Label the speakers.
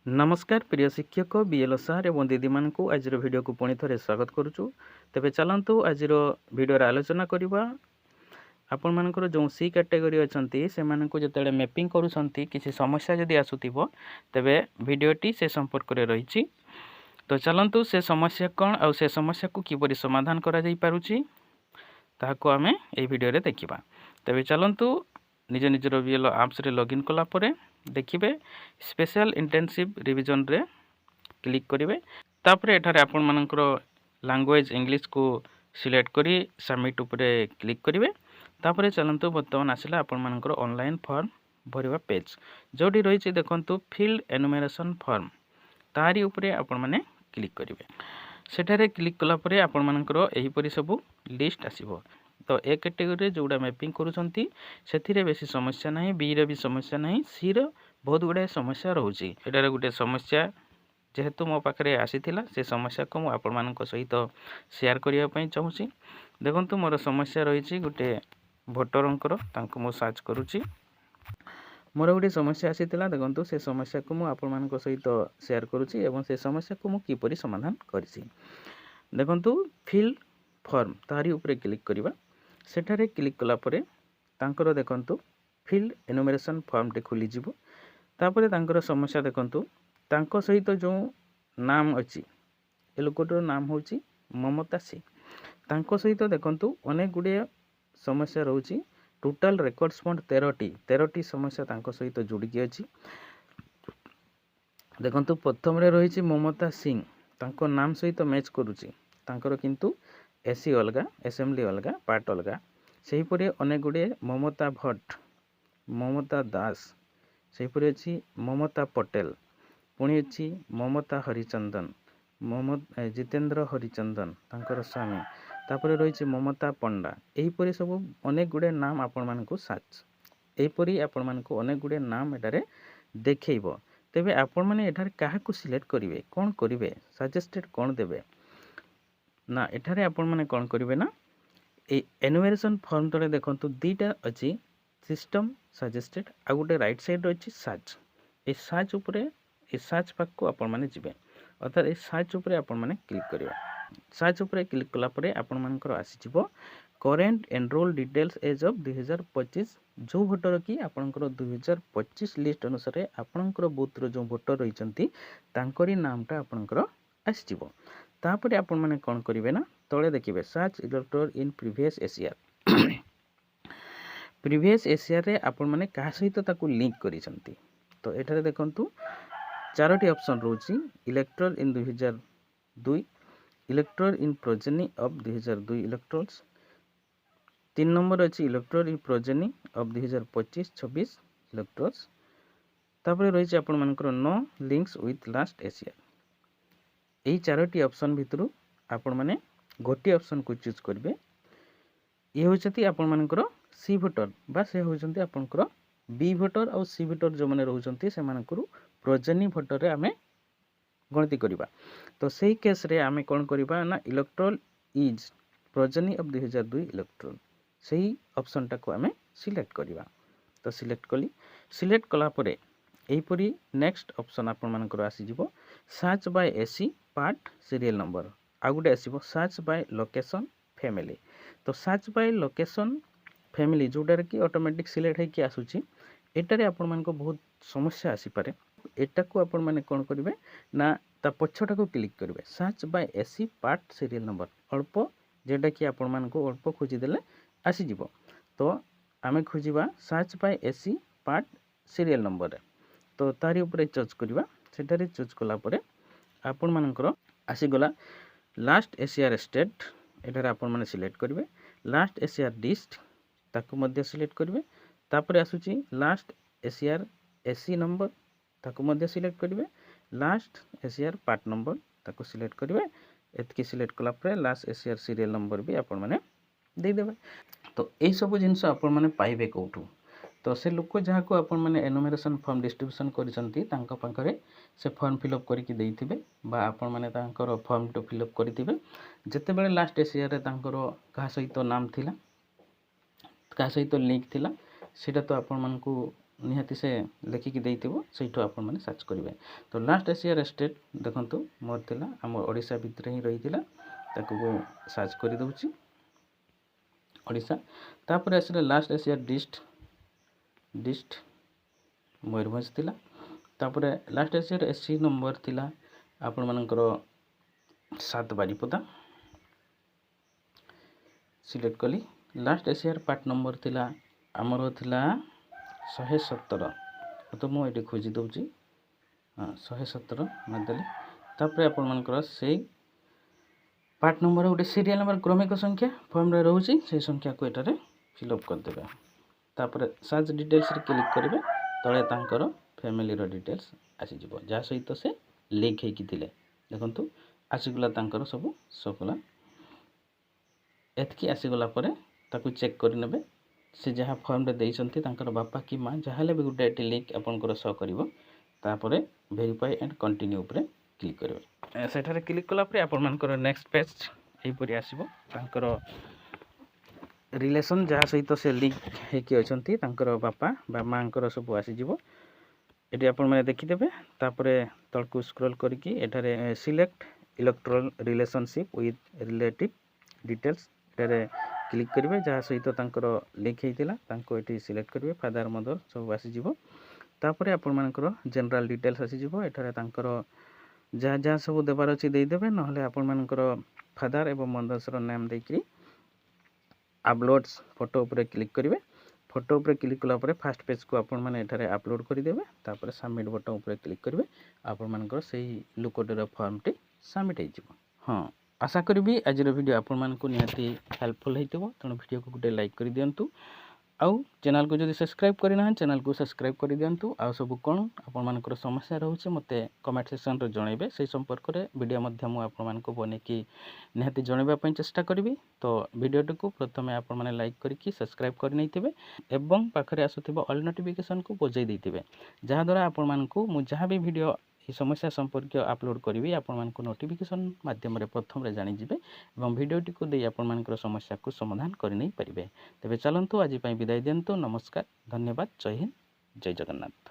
Speaker 1: नमस्कार प्रिय शिक्षक बीएलओ सार एवं दीदी मान आज वीडियो को पुणी थे स्वागत करुचु। तेबे चलतु आज वीडियो आलोचना करवा आपण मानकर जो सी कैटेगरी अच्छा से जो मैपिंग करुँच किसी समस्या जदि आसुव तेबे वीडियोटी से संपर्क में रही। तो चलतु से समस्या कौन आउ से समस्या को किपरि समाधान करा जाई पारुची ताहाको आमे ए वीडियो रे देखिबा। तेबे चलतु निज निजर बीएलओ आप्स रे लॉगिन कला परे देखिए स्पेशल इंटेंसिव रिविजन रे क्लिक करेंगे। तापर एठारे आपण मानकर लैंग्वेज इंग्लिश को सिलेक्ट करी सबमिट उपरे क्लिक करेंगे। तापर चलतु बर्तमान आसला आपण मानकर ऑनलाइन फॉर्म भरवा पेज जोटी रही देखंतु फील्ड एनुमरेशन फॉर्म तारी उपरे आपण माने क्लिक करेंगे। सेठारे क्लिक कला परे आपण मानकर एही परि सब लिस्ट आसीबो। तो ए कैटेगरी जोड़ा मैपिंग करूछंती सेथिरे बेसी समस्या नहीं, बी रे भी समस्या नहीं, सी रो बहुत गुड़ाए समस्या रोचे। एटार गोटे समस्या जेहेतु मो पाखे आसीथिला से समस्या को मु आपण मानक सहित शेयर करिया पई चाहूची। देखंतु मोर समस्या रही गोटे भोटरंकर तांको मु सर्च करूची। मोर गोटे समस्या आसीथिला देखंतु से समस्या को मु आपण मानक सहित शेयर करूची एवं से समस्या को मु किपरि समाधान करिसी। देखंतु फिल फॉर्म तारी ऊपर क्लिक करिबा। सेठारे क्लिक कला परे तांकर देखंतु फील्ड एनुमरेशन फॉर्म टे खुली जिवो। तापरे तांकर समस्या देखंतु तांको सहित जो नाम अछि ए लोकटर नाम होची ममता सी। तांको सहित देखंतु अनेक गुडे समस्या रहउची। टोटल रेकॉर्ड्स पॉइंट 13टी समस्या तांको सहित जोड़ी अछि। देखंतु प्रथम रे रहिची ममता सिंह तांको नाम सहित मैच करूची। तांकर किंतु एसी अलगा, असेंबली अलगा, पार्ट अलगा। सही परे अनेक गुडे ममता भट्ट, ममता दास, सही परे अछि ममता पटेल, पुणी अछि ममता हरिचंदन, जितेंद्र हरिचंदन तांकर स्वामी, तापरे रही ममता पंडा। एही परे सब अनेक गुडे नाम आपण मानकु सर्च एही परे आपण मानकु अनेक गुडे नाम एटारे देखैबो। तेबे आपण माने एठारे काहाकु सिलेक्ट करिवे, कोन करिवे, सजेस्टेड कोन देबे ना एठारे आपण माने कोन करिवे ना ए एनुमरेशन फॉर्म तले देखंतु दीटा अछि सिस्टम सजेस्टेड आ गोटे राइट साइड अछि सर्च। ए सर्च उपरे ए सर्च पाक को आपण माने जिवे अर्थात ए सर्च उपरे आपण माने क्लिक करिवे। सर्च उपरे क्लिक कला परे आपण मानकर आसी जिवो current enrol details as of 2025 जो भोटर की आपनकर 2025 लिस्ट अनुसार आपनकर बूथ रो जो भोटर रहिचंती तांकरी नामटा आपनकर आसी जिवो। तापरे आपण माने कोन करिवे ना तळे देखिबे search elector in previous ACR. Previous ACR रे आपण माने का सहित ताकू लिंक करिसंती। तो एठारे देखंतु चारोटी ऑप्शन रहउची elector in 2002, elector in progeny of 2002 electors, 3 number अछि elector in progeny of 2025-26 electors. तापरे रहिछि आपण मानकर no links with last ACR. यही चारोटी ऑप्शन भितरु आपण माने गोटी ऑप्शन को चूज करिवे। ये होचती आपण मानकर सी भोटर बा से होचंती आपनकर बी भोटर और सी भोटर जो माने रहउचंती से मानकर प्रोजेनी भोटर रे आमे गणति करिबा। तो सही केस रे आमे कोन करिबा ना electoral is progeny of 2002 electoral सही ऑप्शन टा को आमे सिलेक्ट करिबा। तो सिलेक्ट कली, सिलेक्ट कला परे एही परी नेक्स्ट ऑप्शन आपण मानकर आसी जिवो search by AC part serial number आ गुटे आसीबो सर्च बाय लोकेशन फैमिली। तो सर्च बाय लोकेशन फैमिली जोडार की ऑटोमेटिक सिलेक्ट है कि आसुची एटारे आपण मानको बहुत समस्या आसी पारे। एटा को आपण माने कोन करिवे ना ता पछटा को क्लिक करिवे search by AC part serial number अल्प जेटा कि आपण मानको अल्प खोजी देले आसी जिवो। तो आमे खोजिबा search by AC part serial number. तो तारी ऊपर चूज करिबा सेटारे चूज कला परे आपण मानकर आसी गला लास्ट एसीआर स्टेट एटारे आपण माने सिलेक्ट करिवे। लास्ट एसीआर डिस्ट ताकू मध्य सिलेक्ट करिवे। तापरे आसुची लास्ट एसीआर एसी नंबर ताकू मध्य सिलेक्ट करिवे। लास्ट एसीआर पार्ट नंबर ताकू सिलेक्ट करिवे। एतकी सिलेक्ट कला परे लास्ट एसीआर सीरियल नंबर भी आपण माने दे देबे। तो एही सब जिंस आपण माने पाइबे कोठू। तो से लोक जहाँ को आपण माने एनुमरेशन फॉर्म डिस्ट्रीब्यूशन करिसंती तांका पाखरे से फॉर्म फिलअप करके देइथिबे बा आपण माने तांकर फॉर्म तो फिलअप करिथिबे। जते बेले लास्ट एसीआर रे तांकर का सहित नाम थिला का सहित लिंक थिला सेटा तो आपण मानकू निहाती से लेखिकी देइथिबो सेठो आपण माने सर्च करिवे। तो लास्ट एशियर स्टेट देखंतु मोर थिला हमर ओडिशा भितर ही रहिथिला ताको सर्च करि दउची ओडिशा। तापर आसिले लास्ट एशियर डिस्ट मयूरभंज थिला। तापर लास्ट एशियर एससी नंबर थिला आपण मानकर 7 बारिपदा सिलेक्ट कली। लास्ट एशियर पार्ट नंबर थिला आमर थिला 117 तो मुझे खोजी दूसरी हाँ 117 मारिदेली। तापर आपण मानकर से पार्ट नंबर गोटे सीरियल नंबर क्रमिक संख्या फॉर्म रे रोचे से संख्या को एटारे फिलअप करदेवे। तापर सर्च डिटेल्स रे क्लिक करेंगे तले तांकर फैमिली रो डिटेल्स आसीजिवो जहाँ सहित से लिंक होइकी थिले देखंतु आसीगला तांकर सब सकला एतकी आसीगला परे ताकू चेक कर नेबे से जहाँ फॉर्म रे देइसंती तांकर बापा कि माँ जहाँ भी गोटे लिंक आपंकर शो करिवो तापरे वेरीफाई एंड कंटिन्यू उपरे क्लिक करेंगे। सेठारे क्लिक कला परे आपण मानकर नेक्स्ट पेज एपरि आसीबो तांकर रिलेशन जहाँ सहित से लिंक हेकि अछंती तांकर बापा बा माँकर सब आसीजिवो एटी आपण माने देखिदेबे। तापरे तळकू स्क्रॉल करिकि एठारे select electoral relationship with relative details एटारे क्लिक करेंगे जहाँ सहित तांकर लिंक होइतिला तांको एटी सिलेक्ट करेंगे फादर मदर सब आसीजिवो। तापरे आपण मानकर जनरल डिटेल्स आसीजिवो एठारे तांकर जहाँ जहाँ सब देबार अछि देई देबे नहले आपण मानकर फादर एवं मदर्स रो नेम देकरी अपलोड्स फोटो ऊपर क्लिक करेंगे। फोटो ऊपर क्लिक कला परे फर्स्ट पेज को आपण माने एठारे अपलोड कर देबे। तापरे सबमिट बटन ऊपर क्लिक करेंगे आपण मानकर सेही लुकोटेर फॉर्म टी सबमिट हो जिवो। हाँ आशा करी आज वीडियो आपण मानकु निहाती हेल्पफुल होइतिबो तेणु वीडियो को गोटे लाइक कर दियंतु आउ चैनल को जदि सब्सक्राइब करना चैनल को सब्सक्राइब कर दियंतु आउ सब कौन आपण मानकर समस्या रहउचे मते कमेंट सेक्शन रे जणाइबे से संपर्क रे वीडियो मध्यम आपण मानकु बनेकी निहाती जणाइबा पई चेष्टा करबी। तो वीडियो को प्रथमे आपण माने लाइक करिकि सब्सक्राइब कर नैथिबे एवं पाखरे आसुथिबो ऑल नोटिफिकेशन को बजाई दैथिबे जहा द्वारा आपण मानकु मु जहा भी वीडियो समस्या संपर्क अपलोड करी आपण मानकु नोटिफिकेशन माध्यम प्रथम रे जानि जिवे एवं वीडियोटी को दे आपण मानकर समस्या को समाधान करि नै परिबे। तेबे चलंतु आज पई विदाय दियंतु। नमस्कार, धन्यवाद, जय हिंद, जय जगन्नाथ।